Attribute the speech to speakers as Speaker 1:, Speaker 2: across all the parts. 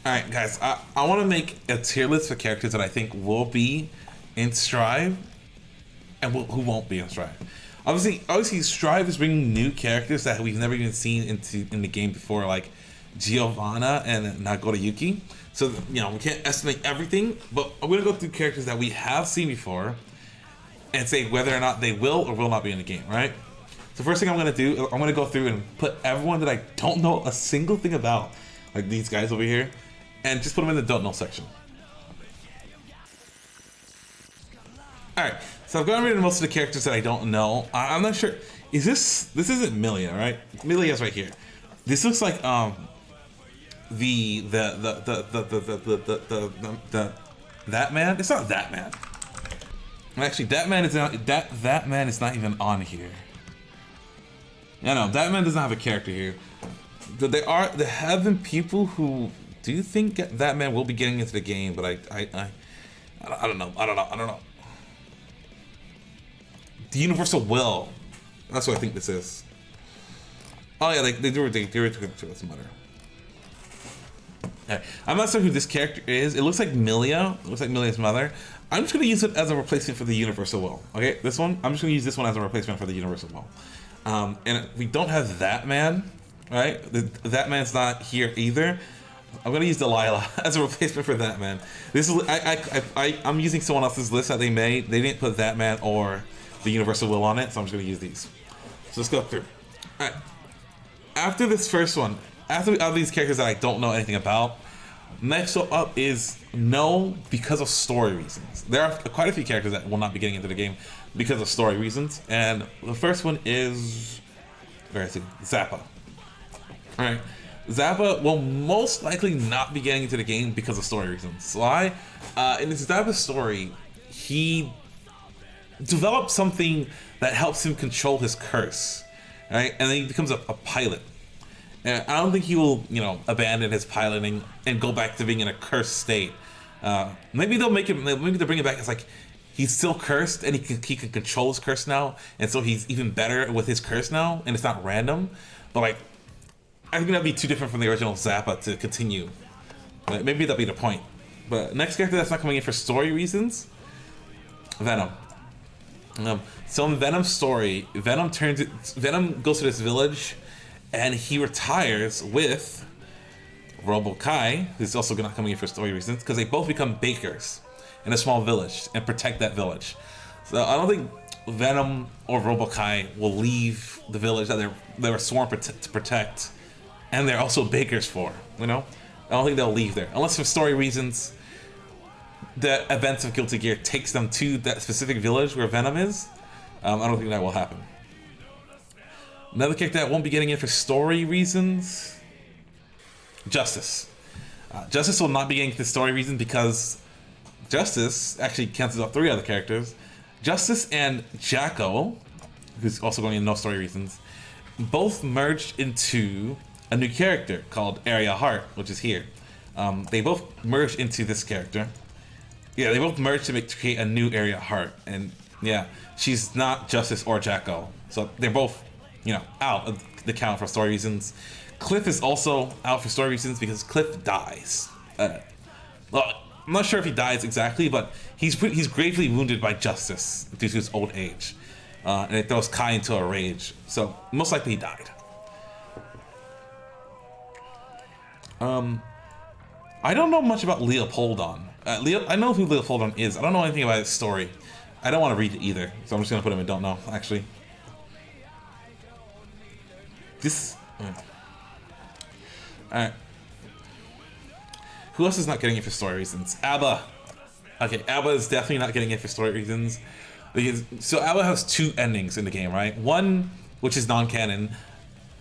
Speaker 1: Alright, guys, I want to make a tier list for characters that I think will be in Strive and who won't be in Strive. Obviously, Strive is bringing new characters that we've never even seen in the game before, like Giovanna and NotTayyy. So, you know, we can't estimate everything, but I'm going to go through characters that we have seen before and say whether or not they will or will not be in the game, right? So first thing I'm going to do, I'm going to go through and put everyone that I don't know a single thing about, like these guys over here, and just put them in the don't know section. Alright, so I've gotten rid of most of the characters that I don't know. I'm not sure, this isn't Milia, right? Milia's right here. This looks like, that man? It's not that man. Actually, that man is not even on here. No, that man doesn't have a character here. There have been people who do think that man will be getting into the game, but I don't know. The Universal Will. That's what I think this is. Oh yeah, they do it doesn't matter. Okay. I'm not sure who this character is. It looks like Milia. It looks like Milia's mother. I'm just gonna use it as a replacement for the Universal Will. Okay, this one. I'm just gonna use this one as a replacement for the Universal Will. And we don't have that man, right? That man's not here either. I'm gonna use Delilah as a replacement for that man. This is I'm using someone else's list that they made. They didn't put that man or the Universal Will on it, so I'm just gonna use these. So let's go through. All right. After this first one, after all these characters that I don't know anything about, next up is no because of story reasons. There are quite a few characters that will not be getting into the game because of story reasons, and the first one is, where is it? Zappa. All right, Zappa will most likely not be getting into the game because of story reasons. Why? In this Zappa story, he developed something that helps him control his curse, right? And then he becomes a pilot. And I don't think he will, you know, abandon his piloting and go back to being in a cursed state. Maybe they'll make it. Maybe they'll bring it back as like he's still cursed and he can control his curse now, and so he's even better with his curse now, and it's not random. But like, I think that'd be too different from the original Zappa to continue. But maybe that'll be the point. But next character that's not coming in for story reasons, Venom. So in Venom's story, Venom goes to this village, and he retires with Robo-Kai, who's also not coming in for story reasons, because they both become bakers in a small village and protect that village. So I don't think Venom or Robo-Kai will leave the village that they were sworn to protect, and they're also bakers for, you know? I don't think they'll leave there. Unless for story reasons, the events of Guilty Gear takes them to that specific village where Venom is. I don't think that will happen. Another character that won't be getting in for story reasons, Justice. Justice will not be getting for story reasons because Justice actually cancels out 3 other characters. Justice and Jacko, who's also going in no story reasons, both merged into a new character called Area Heart, which is here. They both merged into this character. Yeah, they both merged to create a new Area Heart, and yeah, she's not Justice or Jacko, so they're both, you know, out of the count for story reasons. Cliff is also out for story reasons because Cliff dies. Well, I'm not sure if he dies exactly, but he's gravely wounded by Justice due to his old age, and it throws Kai into a rage. So most likely he died. I don't know much about Leopoldon. I know who Leopoldon is. I don't know anything about his story. I don't want to read it either, so I'm just gonna put him in don't know. Actually, this. Alright. Who else is not getting it for story reasons? Abba. Okay, Abba is definitely not getting it for story reasons. So Abba has 2 endings in the game, right? One, which is non-canon,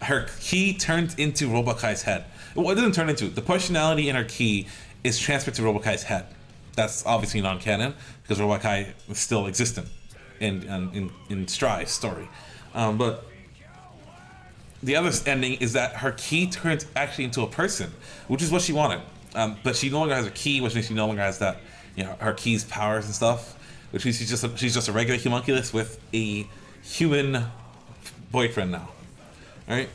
Speaker 1: her key turns into Robo-Kai's head. Well, it doesn't turn into it. The personality in her key is transferred to Robo-Kai's head. That's obviously non-canon because Robo-Kai is still existent in Strive's story. But the other ending is that her key turns actually into a person, which is what she wanted. But she no longer has a key, which means she no longer has that, you know, her key's powers and stuff. Which means she's just a regular homunculus with a human boyfriend now. All right.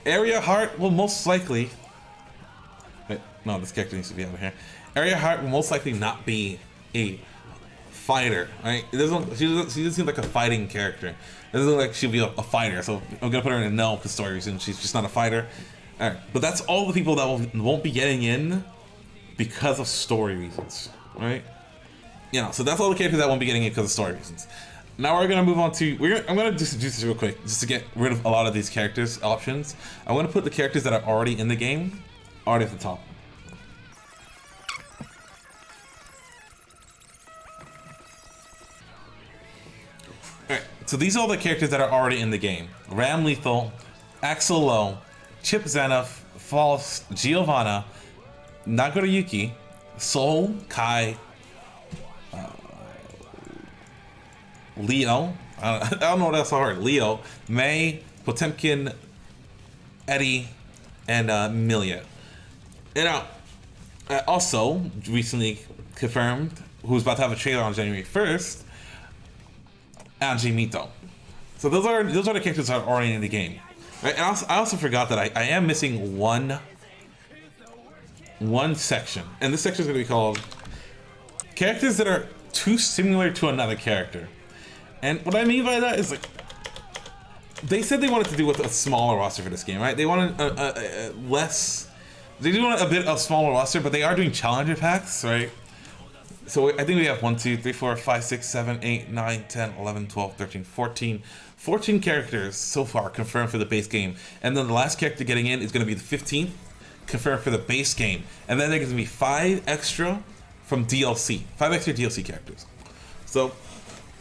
Speaker 1: Area Heart will most likely Wait, no, this character needs to be out of here. Arya Hart will most likely not be a fighter, right? She doesn't seem like a fighting character. It doesn't look like she'll be a fighter, so I'm gonna put her in a no for story reasons. She's just not a fighter. Alright, but that's all the people that won't be getting in because of story reasons, right? You know, so that's all the characters that won't be getting in because of story reasons. Now we're gonna move on to I'm gonna just do this real quick, just to get rid of a lot of these characters options. I'm gonna put the characters that are already in the game already at the top. Alright, so these are all the characters that are already in the game. Ram Lethal, Axel Lowe, Chip Zenoff, False, Giovanna, Nagoriyuki, Soul, Kai, Leo, I don't know what else I heard. Leo, May, Potemkin, Eddie, and Milia. You know, also recently confirmed, who's about to have a trailer on January 1st, Anji Mito. So those are the characters that are already in the game. Right? And I also forgot that I am missing one section, and this section is going to be called characters that are too similar to another character. And what I mean by that is, like, they said they wanted to do with a smaller roster for this game, right? They wanted a less. They do want a bit of smaller roster, but they are doing challenger packs, right? So I think we have 1, 2, 3, 4, 5, 6, 7, 8, 9, 10, 11, 12, 13, 14 characters so far confirmed for the base game. And then the last character getting in is going to be the 15th, confirmed for the base game. And then there's going to be 5 extra from DLC. 5 extra DLC characters. So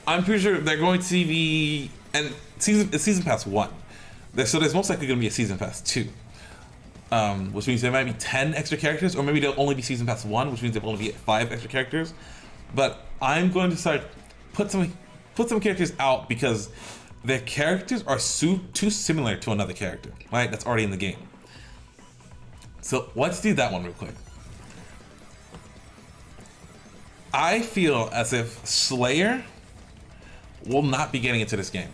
Speaker 1: I'm pretty sure they're going to be, and it's Season Pass 1. So there's most likely going to be a Season Pass 2. Which means there might be 10 extra characters, or maybe there'll only be Season Pass 1, which means there'll only be 5 extra characters. But I'm going to start put some characters out because their characters are too similar to another character, right? That's already in the game. So let's do that one real quick. I feel as if Slayer will not be getting into this game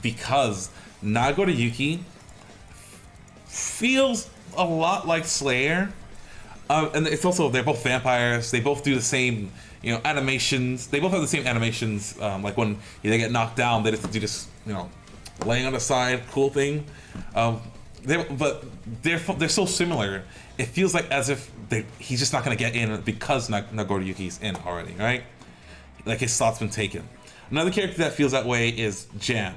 Speaker 1: because Nagoriyuki feels a lot like Slayer, and it's also, they're both vampires. They both do the same, animations. They both have the same animations. Like when they get knocked down, they just do this, laying on the side, cool thing. But they're so similar. It feels like as if he's just not gonna get in because Nagoriyuki's in already, right? Like his slot's been taken. Another character that feels that way is Jam.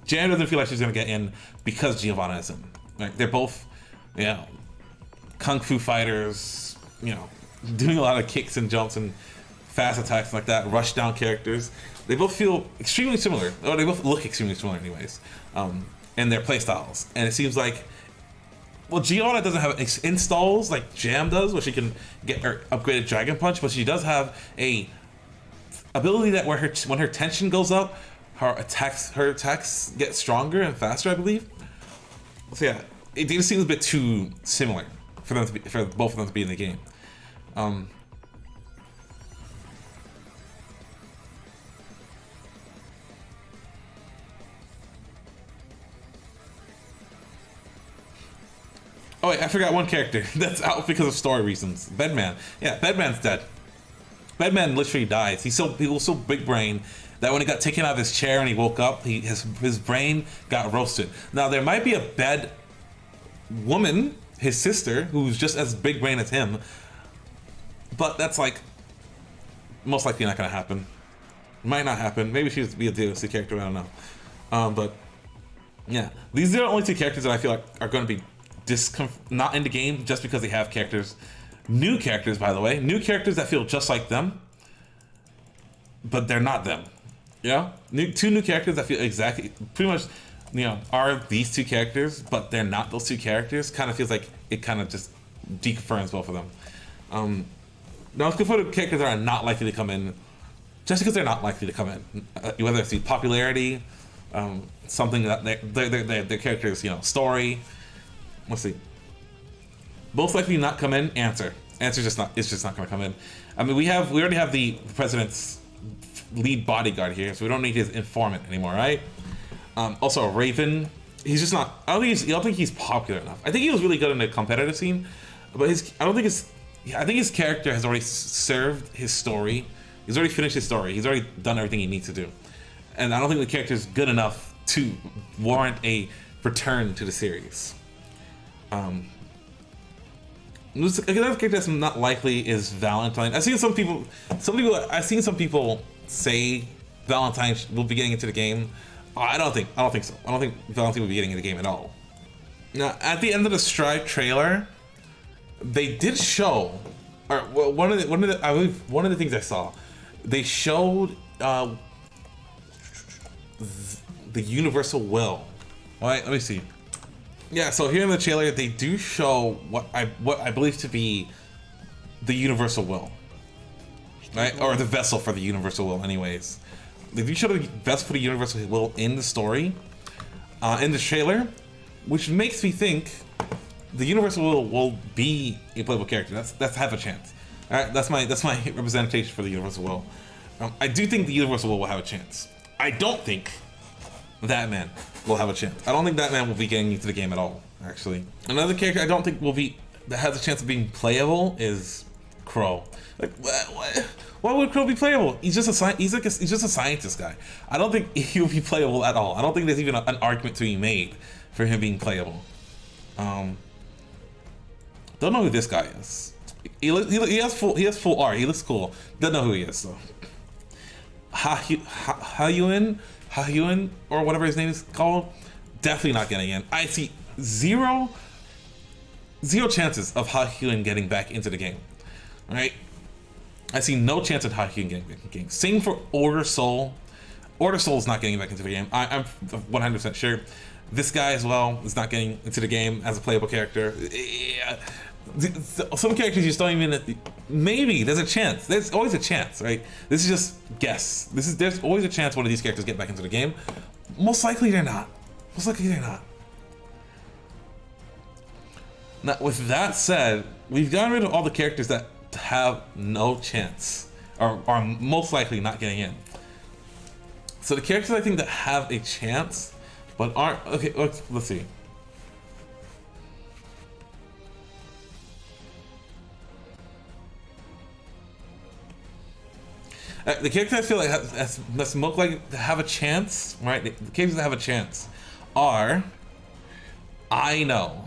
Speaker 1: Jam doesn't feel like she's gonna get in because Giovanna is in. Like they're both, kung fu fighters, doing a lot of kicks and jumps and fast attacks like that, rush down characters. They both feel extremely similar, or they both look extremely similar anyways, in their playstyles. And it seems like, well, Giovanna doesn't have installs like Jam does, where she can get her upgraded Dragon Punch, but she does have a ability that when her tension goes up, her attacks get stronger and faster, I believe. So yeah, it just seems a bit too similar for both of them to be in the game. Oh wait, I forgot one character that's out because of story reasons. Bedman. Yeah, Bedman's dead. Bedman literally dies. He was so big brain that when he got taken out of his chair and he woke up, his brain got roasted. Now there might be a bad woman, his sister, who's just as big brain as him, but that's like most likely not gonna happen. Might not happen. Maybe she'll be a DLC character. I don't know. But yeah, these are the only 2 characters that I feel like are going to be not in the game just because they have characters. New characters, by the way, new characters that feel just like them, but they're not them. Two new characters that feel exactly, pretty much, are these 2 characters, but they're not those 2 characters. Kind of feels like it kind of just deconfirms both of them. Now let's go for the characters that are not likely to come in, just because they're not likely to come in. Whether it's the popularity, something that their characters, story. Let's see. Most likely not come in. It's just not going to come in. I mean, we already have the president's lead bodyguard here, so we don't need his informant anymore, right? Also, Raven. He's just not. I don't think he's popular enough. I think he was really good in the competitive scene, but I don't think I think his character has already served his story. He's already finished his story. He's already done everything he needs to do, and I don't think the character is good enough to warrant a return to the series. Another character that's not likely is Valentine. I've seen some people say Valentine will be getting into the game. I don't think so. I don't think Valentine will be getting into the game at all. Now, at the end of the Strive trailer, they did show, or one of the things I saw, they showed the Universal Will. Right? Let me see. Yeah, so here in the trailer, they do show what I believe to be the Universal Will, right? Or the vessel for the Universal Will, anyways. They do show the vessel for the Universal Will in the story, in the trailer, which makes me think the Universal Will be a playable character. That's half a chance. All right, that's my representation for the Universal Will. I do think the Universal will have a chance. I don't think that man will have a chance. I don't think that man will be getting into the game at all, actually. Another character I don't think that has a chance of being playable is Crow. Like, why would Crow be playable? He's just a scientist guy. I don't think he'll be playable at all. I don't think there's even an argument to be made for him being playable. Don't know who this guy is. He has full art. He looks cool. Don't know who he is though. Hyun, or whatever his name is called, definitely not getting in. I see zero chances of Hyun getting back into the game. All right, I see no chance of Hyun getting back in the game. Same for Order Soul. Order Soul is not getting back into the game. I'm 100% sure. This guy as well is not getting into the game as a playable character. Yeah. Some characters you just don't even. Maybe there's a chance. There's always a chance, right? This is just guess. There's always a chance one of these characters get back into the game. Most likely they're not. Now, with that said, we've gotten rid of all the characters that have no chance, or are most likely not getting in. So the characters I think that have a chance, but aren't okay. Let's see. The characters I feel like that's most likely to have a chance, right? The characters that have a chance are I Know.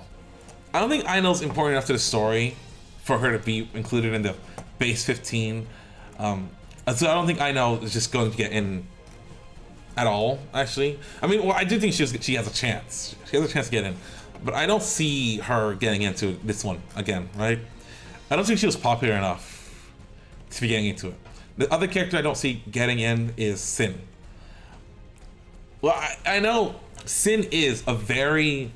Speaker 1: I don't think I Know is important enough to the story for her to be included in the base 15. So I don't think I Know is just going to get in at all, actually. I mean, well, I do think she has a chance. She has a chance to get in. But I don't see her getting into this one again, right? I don't think she was popular enough to be getting into it. The other character I don't see getting in is Sin. Well, I know Sin is a very...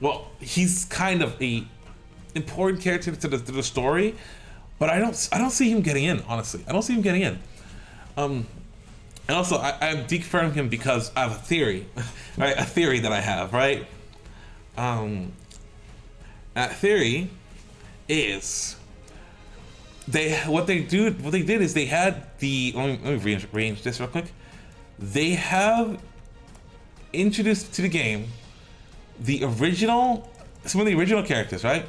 Speaker 1: Well, he's kind of a important character to the story, but I don't see him getting in, honestly. I don't see him getting in. And also, I'm deconfirming him because I have a theory, right? A theory that I have, right? That theory is... What they did is they had the... Let me rearrange this real quick. They have introduced to the game some of the original characters, right?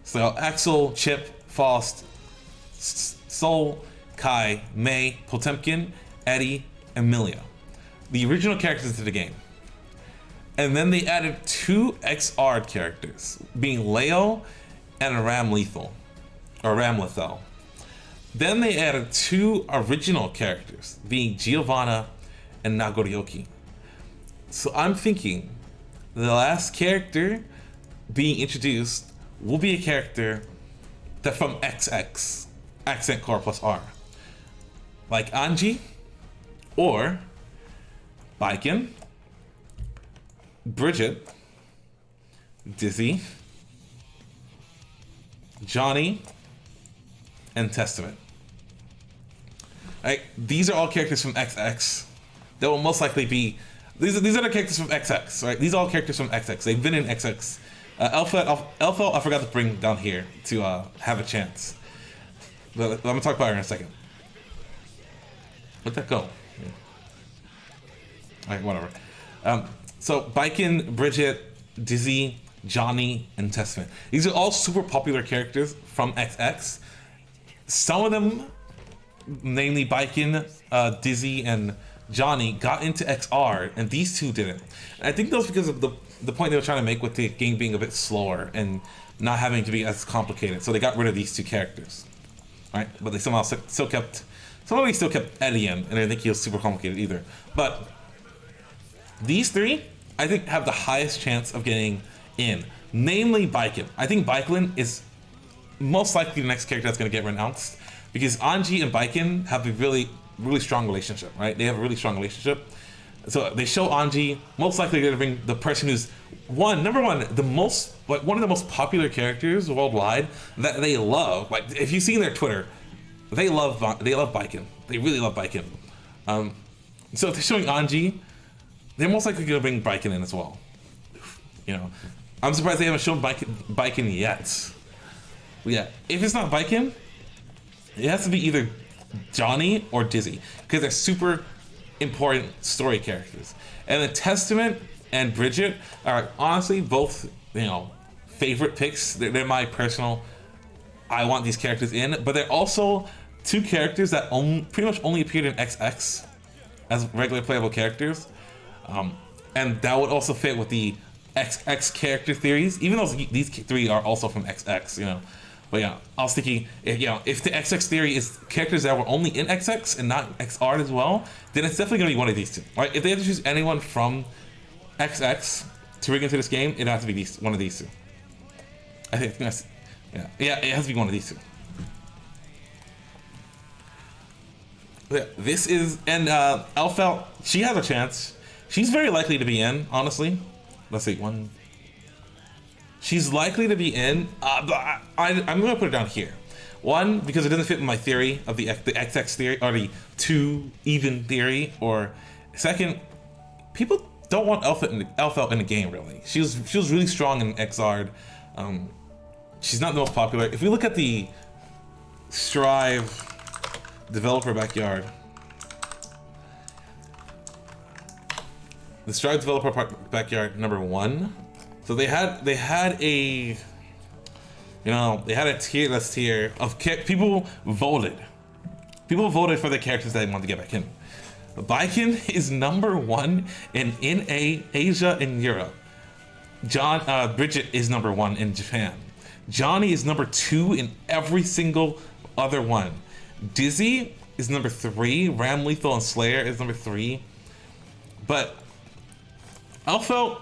Speaker 1: So Axel, Chip, Faust, Soul, Kai, May, Potemkin, Eddie, and Milia. The original characters into the game. And then they added 2 XR characters, being Leo and Ram Lethal. Or Ramlethal. Then they added 2 original characters, being Giovanna and Nagoryoki. So I'm thinking the last character being introduced will be a character that from XX, Accent Core plus R. Like Anji, or Baiken, Bridget, Dizzy, Johnny, and Testament. Right? These are all characters from XX. That will most likely be... These are the characters from XX, right? These are all characters from XX. They've been in XX. Alpha, I forgot to bring down here to have a chance. But I'm going to talk about her in a second. Let that go. Yeah. Alright, whatever. So, Baiken, Bridget, Dizzy, Johnny, and Testament. These are all super popular characters from XX. Some of them, namely Baiken, Dizzy, and Johnny, got into XR, and these two didn't. And I think that was because of the point they were trying to make with the game being a bit slower and not having to be as complicated. So they got rid of these two characters, right? But they somehow still kept, somebody still kept Eddie in, and I didn't think he was super complicated either. But these three, I think, have the highest chance of getting in, namely Baiken. I think Baiken is most likely the next character that's going to get renounced, because Anji and Baiken have a really strong relationship, right? They have a really strong relationship. So they show Anji most likely going to bring the person who's number one, one of the most popular characters worldwide that they love. Like, if you've seen their Twitter, they love Baiken. They really love Baiken. So if they're showing Anji, they're most likely going to bring Baiken in as well. You know, I'm surprised they haven't shown Baiken yet. But yeah, if it's not Baiken, it has to be either Johnny or Dizzy, because they're super important story characters. And the Testament and Bridget are honestly both, you know, favorite picks. They're my personal, I want these characters in, but they're also two characters that pretty much only appeared in XX as regular playable characters. And that would also fit with the XX character theories, even though these three are also from XX, you know. But yeah, I was thinking, if the XX theory is characters that were only in XX and not XR as well, then it's definitely gonna be one of these two, right? If they have to choose anyone from XX to bring into this game, it has to be one of these two. I think that's, yeah, it has to be one of these two. Yeah, this is, and Elphelt, she has a chance. She's very likely to be in, honestly. Let's see, she's likely to be in, but I'm gonna put it down here. One, because it doesn't fit in my theory of the XX theory, or the two even theory, or second, people don't want Elphelt in the game, really. She was really strong in XR. She's not the most popular. If we look at the Strive developer backyard, the Strive developer backyard #1. So they had a, tier list here of people voted. People voted for the characters that they wanted to get back in. Baiken is #1 in Asia and Europe. Bridget is #1 in Japan. Johnny is #2 in every single other one. Dizzy is #3. Ram Lethal and Slayer is #3. But Elphelt,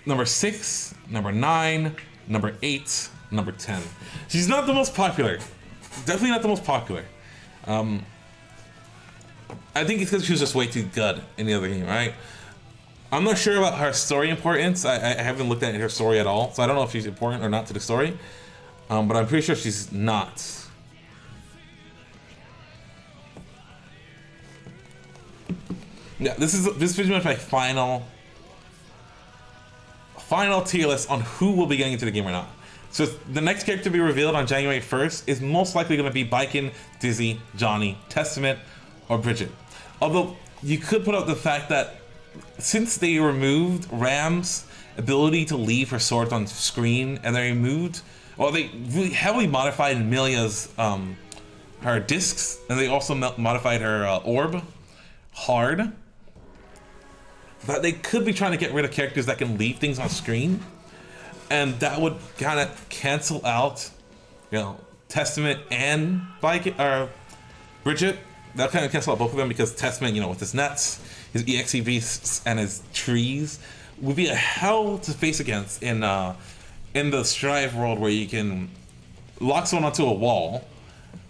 Speaker 1: #6, #9, #8, #10. She's not the most popular. Definitely not the most popular. I think it's because she was just way too good in the other game, right? I'm not sure about her story importance. I haven't looked at her story at all, so I don't know if she's important or not to the story. But I'm pretty sure she's not. Yeah, this is pretty much my final tier list on who will be getting into the game or not. So the next character to be revealed on January 1st is most likely going to be Baiken, Dizzy, Johnny, Testament, or Bridget. Although you could put up the fact that since they removed Ram's ability to leave her sword on screen, and they really heavily modified Milia's her discs, and they also modified her orb hard, that they could be trying to get rid of characters that can leave things on screen, and that would kind of cancel out, Testament and Bridget. That kind of cancel out both of them, because Testament, with his nets, his EXE beasts, and his trees, would be a hell to face against in the Strive world, where you can lock someone onto a wall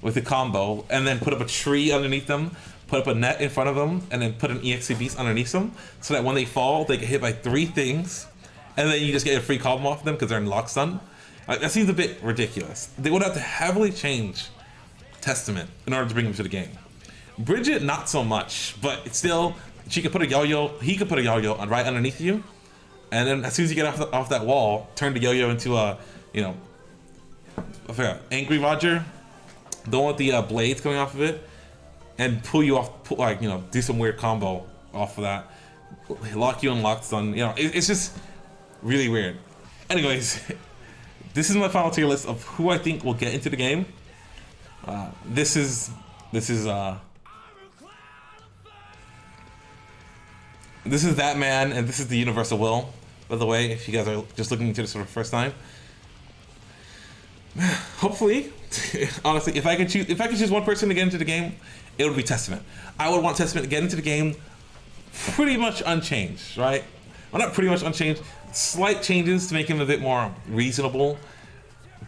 Speaker 1: with a combo, and then put up a tree underneath them, put up a net in front of them, and then put an EXE beast underneath them, so that when they fall, they get hit by 3 things, and then you just get a free combo off them because they're in lock stun. That seems a bit ridiculous. They would have to heavily change Testament in order to bring him to the game. Bridget, not so much, but it's still, she could put a yo-yo, he could put a yo-yo right underneath you, and then as soon as you get off that wall, turn the yo-yo into a, Angry Roger, the one with the blades coming off of it, and pull you off, do some weird combo off of that, lock you in lock stun. It's just really weird. Anyways, this is my final tier list of who I think will get into the game. This is that man, and this is the Universal Will. By the way, if you guys are just looking into this for the first time, hopefully, honestly, if I could choose one person to get into the game, it would be Testament. I would want Testament to get into the game pretty much unchanged, right? Well, not pretty much unchanged. Slight changes to make him a bit more reasonable,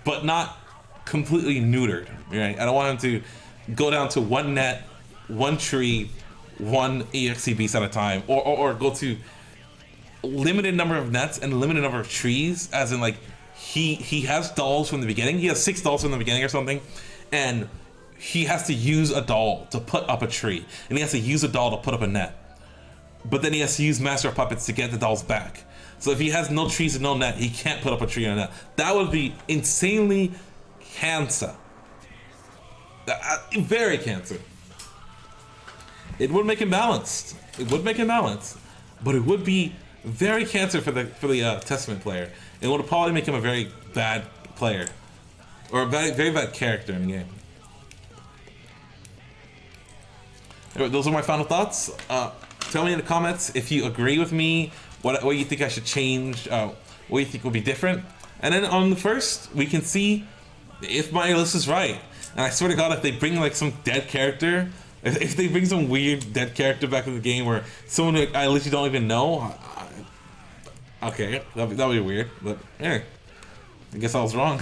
Speaker 1: but not completely neutered, right? I don't want him to go down to one net, one tree, one EXC beast at a time, or go to limited number of nets and limited number of trees, as in like he has dolls from the beginning. He has 6 dolls from the beginning or something, and he has to use a doll to put up a tree, and he has to use a doll to put up a net. But then he has to use Master of Puppets to get the dolls back. So if he has no trees and no net, he can't put up a tree and a net. That would be insanely cancer. Very cancer. It would make him balanced. It would make him balanced, but it would be very cancer for the Testament player. It would probably make him a very bad player, or a very bad character in the game. Anyway, those are my final thoughts. Tell me in the comments if you agree with me, what you think I should change, what you think will be different. And then on the first, we can see if my list is right. And I swear to God, if they bring like some dead character, if they bring some weird dead character back in the game, or someone who I literally don't even know, okay, that'd be weird. But hey, I guess I was wrong.